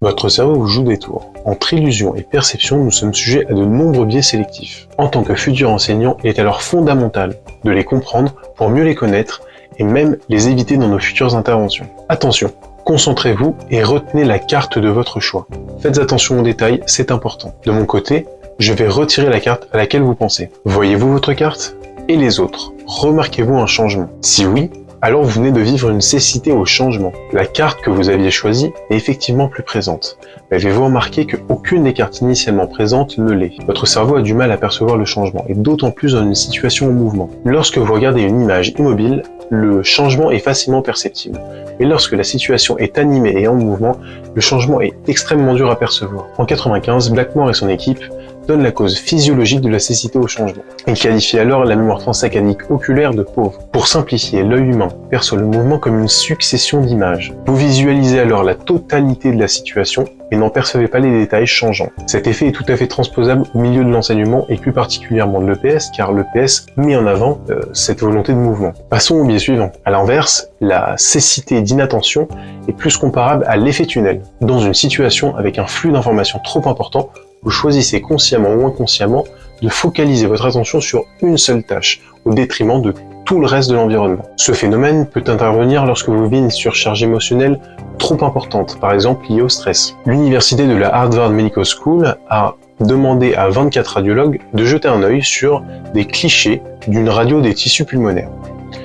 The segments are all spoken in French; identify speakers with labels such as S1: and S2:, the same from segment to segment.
S1: Votre cerveau vous joue des tours. Entre illusion et perception, nous sommes sujets à de nombreux biais sélectifs. En tant que futur enseignant, il est alors fondamental de les comprendre pour mieux les connaître et même les éviter dans nos futures interventions. Attention, concentrez-vous et retenez la carte de votre choix. Faites attention aux détails, c'est important. De mon côté, je vais retirer la carte à laquelle vous pensez. Voyez-vous votre carte? Et les autres? Remarquez-vous un changement? Si oui, alors vous venez de vivre une cécité au changement. La carte que vous aviez choisie est effectivement plus présente. Mais avez-vous remarqué qu'aucune des cartes initialement présentes ne l'est? Votre cerveau a du mal à percevoir le changement, et d'autant plus dans une situation en mouvement. Lorsque vous regardez une image immobile, le changement est facilement perceptible. Mais lorsque la situation est animée et en mouvement, le changement est extrêmement dur à percevoir. En 1995, Blackmore et son équipe donnent la cause physiologique de la cécité au changement. Ils qualifient alors la mémoire transacanique oculaire de pauvre. Pour simplifier, l'œil humain perçoit le mouvement comme une succession d'images. Vous visualisez alors la totalité de la situation et n'en percevez pas les détails changeants. Cet effet est tout à fait transposable au milieu de l'enseignement et plus particulièrement de l'EPS, car l'EPS met en avant cette volonté de mouvement. Passons au biais suivant. À l'inverse, la cécité d'inattention est plus comparable à l'effet tunnel. Dans une situation avec un flux d'informations trop important, vous choisissez consciemment ou inconsciemment de focaliser votre attention sur une seule tâche, au détriment de tout le reste de l'environnement. Ce phénomène peut intervenir lorsque vous vivez une surcharge émotionnelle trop importante, par exemple liée au stress. L'université de la Harvard Medical School a demandé à 24 radiologues de jeter un œil sur des clichés d'une radio des tissus pulmonaires.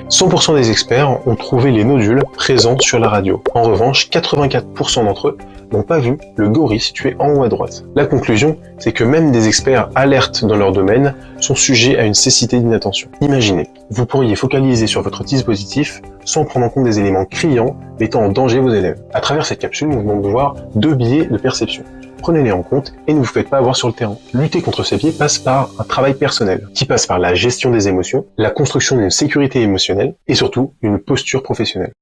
S1: 100% des experts ont trouvé les nodules présents sur la radio. En revanche, 84% d'entre eux n'ont pas vu le gorille situé en haut à droite. La conclusion, c'est que même des experts alertes dans leur domaine sont sujets à une cécité d'inattention. Imaginez, vous pourriez focaliser sur votre dispositif sans prendre en compte des éléments criants mettant en danger vos élèves. À travers cette capsule, nous venons de voir deux biais de perception. Prenez-les en compte et ne vous faites pas avoir sur le terrain. Lutter contre ces biais passe par un travail personnel, qui passe par la gestion des émotions, la construction d'une sécurité émotionnelle et surtout une posture professionnelle.